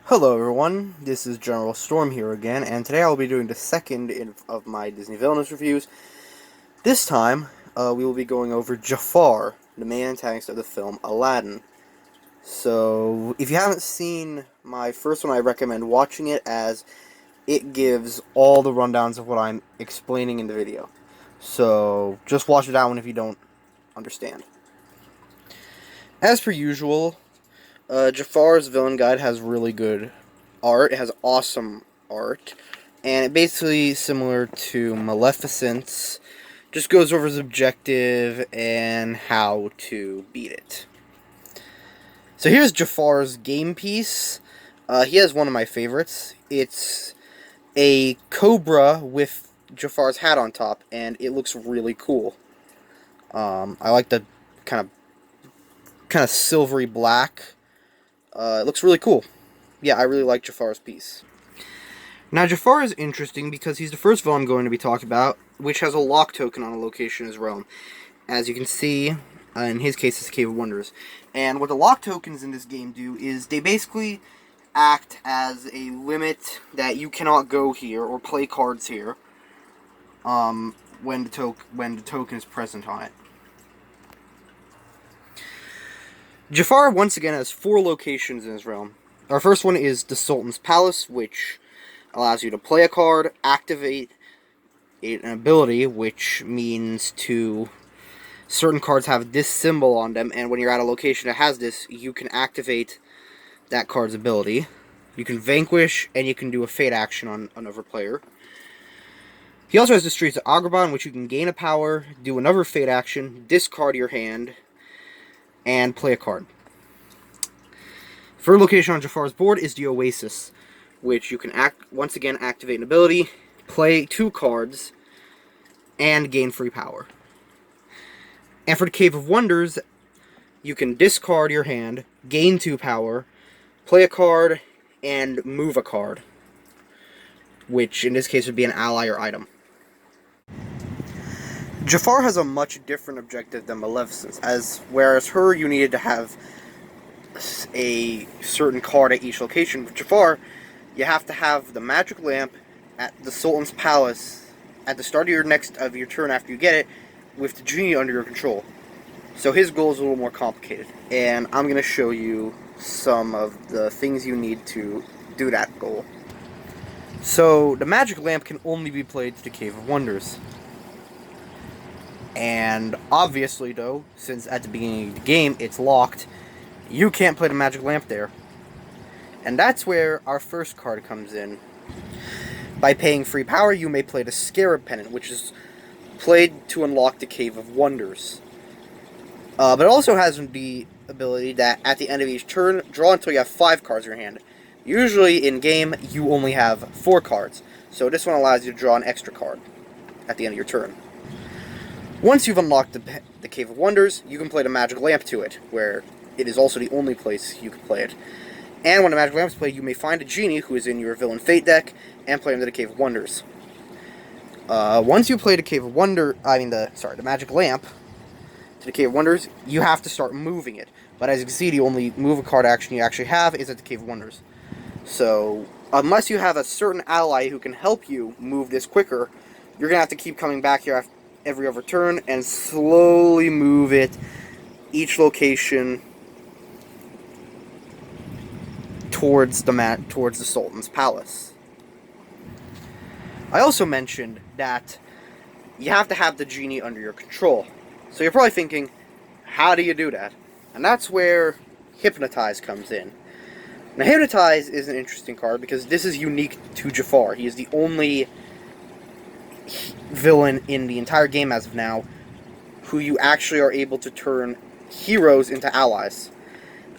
Hello everyone, this is General Storm here again, and today I'll be doing the second of my Disney Villainous reviews. This time, we will be going over Jafar, the main antagonist of the film Aladdin. So, if you haven't seen my first one, I recommend watching it, as it gives all the rundowns of what I'm explaining in the video. So, just watch that one if you don't understand. As per usual, Jafar's villain guide has really good art. It has awesome art. And it basically similar to Maleficent's. Just goes over his objective and how to beat it. So here's Jafar's game piece. He has one of my favorites. It's a cobra with Jafar's hat on top, and it looks really cool. I like the kind of silvery black. It looks really cool. Yeah, I really like Jafar's piece. Now, Jafar is interesting because he's the first villain I'm going to be talking about, which has a lock token on a location in his realm. As you can see, in his case, it's Cave of Wonders. And what the lock tokens in this game do is they basically act as a limit that you cannot go here or play cards here when the token is present on it. Jafar, once again, has 4 locations in his realm. Our first one is the Sultan's Palace, which allows you to play a card, activate an ability, which means to certain cards have this symbol on them, and when you're at a location that has this, you can activate that card's ability. You can vanquish, and you can do a fate action on another player. He also has the Streets of Agrabah, in which you can gain a power, do another fate action, discard your hand, and play a card. Third location on Jafar's board is the Oasis, which you can once again activate an ability, play 2 cards, and gain free power. And for the Cave of Wonders, you can discard your hand, gain 2 power, play a card, and move a card, which in this case would be an ally or item. Jafar has a much different objective than Maleficent, as whereas her you needed to have a certain card at each location. With Jafar, you have to have the magic lamp at the Sultan's Palace at the start of your turn after you get it, with the genie under your control. So his goal is a little more complicated, and I'm going to show you some of the things you need to do that goal. So the magic lamp can only be played to the Cave of Wonders. And obviously, though, since at the beginning of the game it's locked, you can't play the magic lamp there. And that's where our first card comes in. By paying free power, you may play the Scarab Pendant, which is played to unlock the Cave of Wonders. But it also has the ability that at the end of each turn, draw until you have 5 cards in your hand. Usually in game, you only have 4 cards, so this one allows you to draw an extra card at the end of your turn. Once you've unlocked the Cave of Wonders, you can play the Magic Lamp to it, where it is also the only place you can play it. And when the Magic Lamp is played, you may find a genie who is in your Villain Fate deck, and play him to the Cave of Wonders. Once you play the the Magic Lamp to the Cave of Wonders, you have to start moving it. But as you can see, the only move a card action you actually have is at the Cave of Wonders. So, unless you have a certain ally who can help you move this quicker, you're going to have to keep coming back here every other turn and slowly move it each location towards the Sultan's Palace. I also mentioned that you have to have the genie under your control. So you're probably thinking, how do you do that? And that's where Hypnotize comes in. Now, Hypnotize is an interesting card because this is unique to Jafar. He is the only villain in the entire game as of now who you actually are able to turn heroes into allies.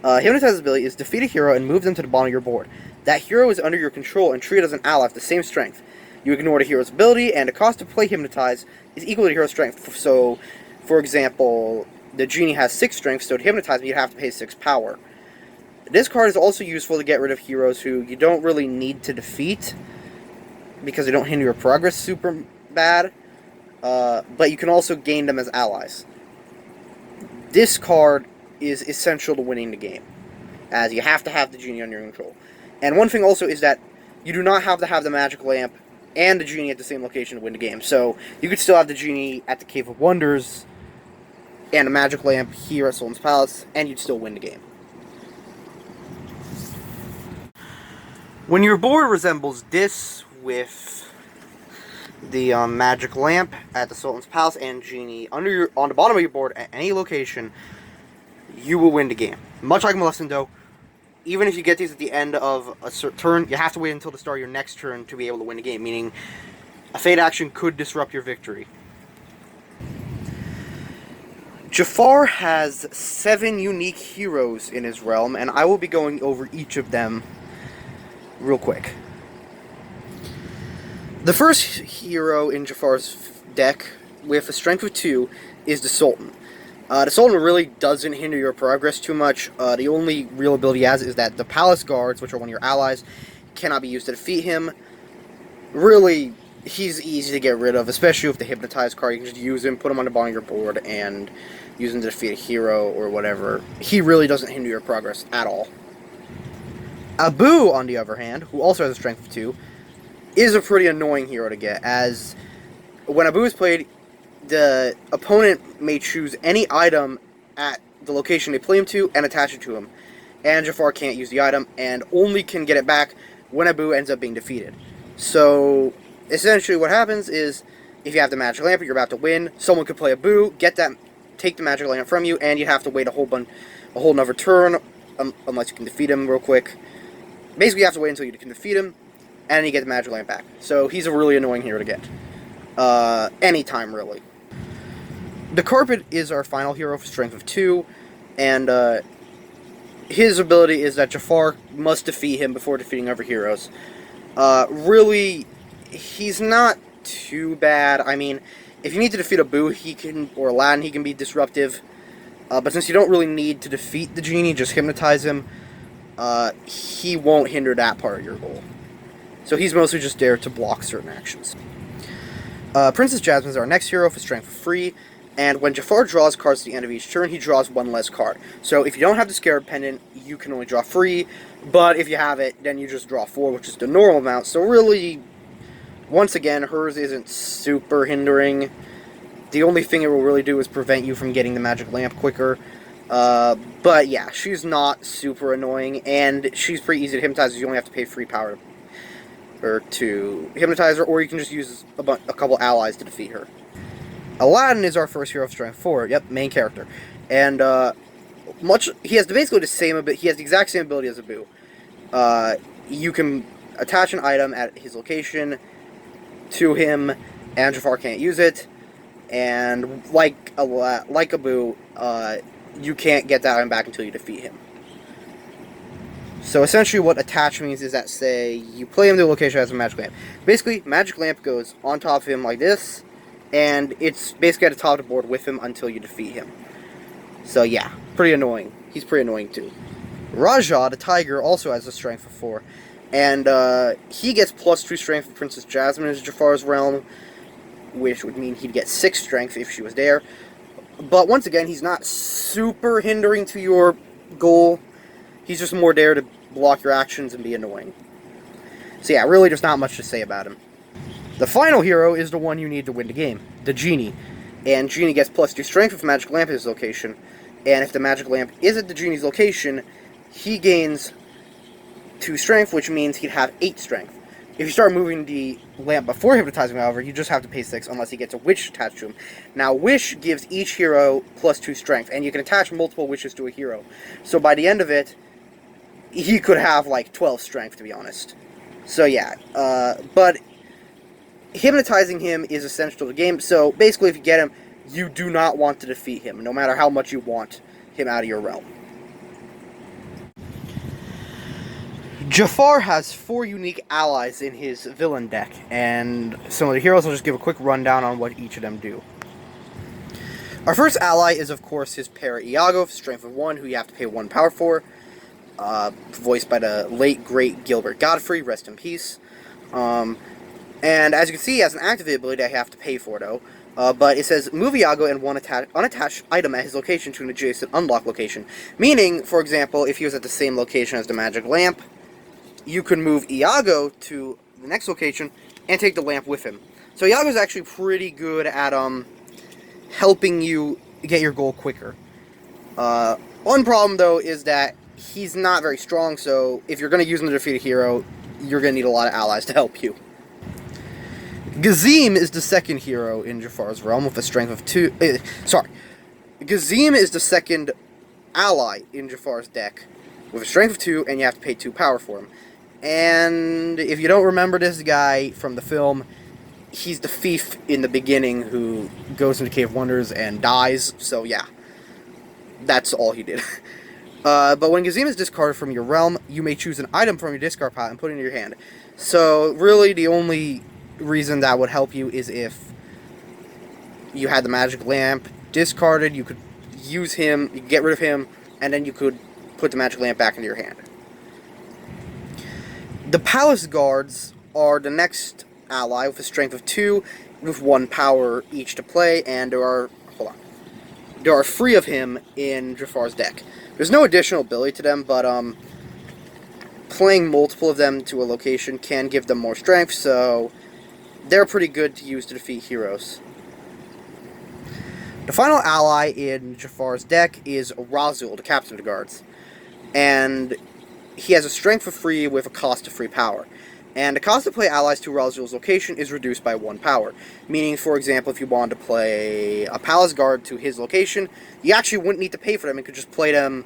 Hypnotize's ability is defeat a hero and move them to the bottom of your board. That hero is under your control and treated as an ally with the same strength. You ignore the hero's ability, and the cost to play Hypnotize is equal to the hero's strength. So, for example, the genie has 6 strength, so to hypnotize me, you'd have to pay 6 power. This card is also useful to get rid of heroes who you don't really need to defeat, because they don't hinder your progress super bad, but you can also gain them as allies. This card is essential to winning the game, as you have to have the genie under your control. And one thing also is that you do not have to have the magic lamp and the genie at the same location to win the game. So you could still have the genie at the Cave of Wonders and a magic lamp here at Sultan's Palace, and you'd still win the game. When your board resembles this, with the magic lamp at the Sultan's Palace and genie on the bottom of your board at any location, you will win the game. Much like Maleficento, even if you get these at the end of a certain turn, you have to wait until the start of your next turn to be able to win the game, meaning a fate action could disrupt your victory. Jafar has 7 unique heroes in his realm, and I will be going over each of them real quick. The first hero in Jafar's deck, with a strength of 2, is the Sultan. The Sultan really doesn't hinder your progress too much. The only real ability he has is that the Palace Guards, which are one of your allies, cannot be used to defeat him. Really, he's easy to get rid of, especially with the Hypnotize card. You can just use him, put him on the bottom of your board, and use him to defeat a hero or whatever. He really doesn't hinder your progress at all. Abu, on the other hand, who also has a strength of 2, is a pretty annoying hero to get, as when Abu is played, the opponent may choose any item at the location they play him to and attach it to him. And Jafar can't use the item, and only can get it back when Abu ends up being defeated. So, essentially what happens is, if you have the magic lamp, you're about to win, someone could play Abu, take the magic lamp from you, and you have to wait a whole nother turn, unless you can defeat him real quick. Basically, you have to wait until you can defeat him, and then you get the magic lamp back. So, he's a really annoying hero to get. Anytime, really. The Carpet is our final hero for strength of 2, and his ability is that Jafar must defeat him before defeating other heroes. Really, he's not too bad. I mean, if you need to defeat Abu, or Aladdin, he can be disruptive. But since you don't really need to defeat the genie, just hypnotize him, he won't hinder that part of your goal. So he's mostly just there to block certain actions. Princess Jasmine is our next hero for strength of 3, and when Jafar draws cards at the end of each turn, he draws 1 less card. So if you don't have the Scarab Pendant, you can only draw 3, but if you have it, then you just draw 4, which is the normal amount. So really, once again, hers isn't super hindering. The only thing it will really do is prevent you from getting the magic lamp quicker. But yeah, she's not super annoying, and she's pretty easy to hypnotize. You only have to pay 3 power to hypnotize her, or you can just use a couple allies to defeat her. Aladdin is our first hero of strength 4. Yep, main character, and he has basically the same ability. He has the exact same ability as Abu. You can attach an item at his location to him, and Jafar can't use it. And like Abu, you can't get that item back until you defeat him. So essentially what attach means is that, say, you play him to a location that has a magic lamp. Basically, magic lamp goes on top of him like this, and it's basically at the top of the board with him until you defeat him. So yeah, pretty annoying. He's pretty annoying too. Raja, the tiger, also has a strength of 4. And he gets +2 strength for Princess Jasmine in Jafar's realm, which would mean he'd get 6 strength if she was there. But once again, he's not super hindering to your goal. He's just more there to block your actions and be annoying. So yeah, really just not much to say about him. The final hero is the one you need to win the game, the Genie. And Genie gets +2 strength if Magic Lamp is his location. And if the Magic Lamp is at the Genie's location, he gains 2 strength, which means he'd have 8 strength. If you start moving the lamp before hypnotizing, however, you just have to pay 6 unless he gets a wish attached to him. Now, wish gives each hero +2 strength, and you can attach multiple wishes to a hero. So by the end of it, he could have like 12 strength, to be honest. So yeah, but hypnotizing him is essential to the game. So basically, if you get him, you do not want to defeat him, no matter how much you want him out of your realm. Jafar has 4 unique allies in his villain deck, and some of the heroes, I'll just give a quick rundown on what each of them do. Our first ally is, of course, his pair Iago, strength of 1, who you have to pay 1 power for, voiced by the late, great Gilbert Godfrey, rest in peace. And as you can see, he has an activated ability that you have to pay for, though. But it says, move Iago and one unattached item at his location to an adjacent unlock location. Meaning, for example, if he was at the same location as the magic lamp, you can move Iago to the next location and take the lamp with him. So Iago's actually pretty good at helping you get your goal quicker. One problem, though, is that he's not very strong, so if you're going to use him to defeat a hero, you're going to need a lot of allies to help you. Gazim is the second hero in Jafar's realm with a strength of 2... Gazim is the second ally in Jafar's deck with a strength of 2, and you have to pay 2 power for him. And if you don't remember this guy from the film, he's the thief in the beginning who goes into Cave of Wonders and dies, so yeah. That's all he did. But when Gazim is discarded from your realm, you may choose an item from your discard pile and put it in your hand. So, really, the only reason that would help you is if you had the magic lamp discarded, you could use him, you could get rid of him, and then you could put the magic lamp back into your hand. The palace guards are the next ally with a strength of 2, with 1 power each to play, and there are 3 of him in Jafar's deck. There's no additional ability to them, but playing multiple of them to a location can give them more strength, so they're pretty good to use to defeat heroes. The final ally in Jafar's deck is Razul, the captain of the guards. And he has a strength of 3 with a cost of 3 power. And the cost to play allies to Razul's location is reduced by 1 power. Meaning, for example, if you wanted to play a palace guard to his location, you actually wouldn't need to pay for them. You could just play them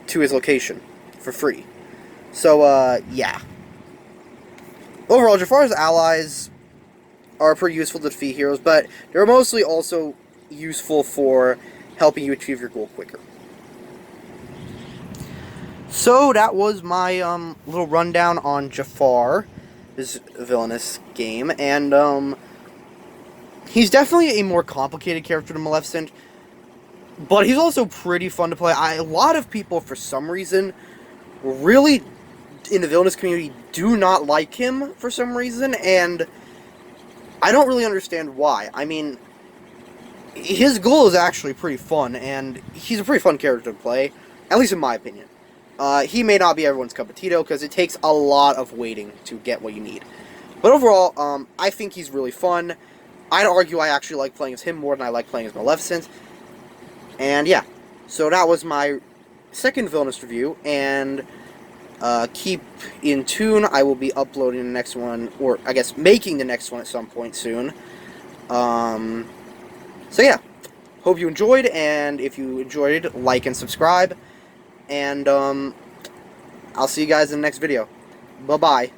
to his location for free. So, yeah. Overall, Jafar's allies are pretty useful to defeat heroes, but they're mostly also useful for helping you achieve your goal quicker. So that was my little rundown on Jafar, this Villainous game, and he's definitely a more complicated character than Maleficent, but he's also pretty fun to play. A lot of people, for some reason, really, in the Villainous community, do not like him for some reason, and I don't really understand why. I mean, his goal is actually pretty fun, and he's a pretty fun character to play, at least in my opinion. He may not be everyone's cup of tea, because it takes a lot of waiting to get what you need. But overall, I think he's really fun. I'd argue I actually like playing as him more than I like playing as Maleficent. And yeah, so that was my second Villainous review, and keep in tune. I will be uploading the next one, or I guess making the next one at some point soon. So yeah, hope you enjoyed, and if you enjoyed, like and subscribe. And I'll see you guys in the next video. Bye-bye.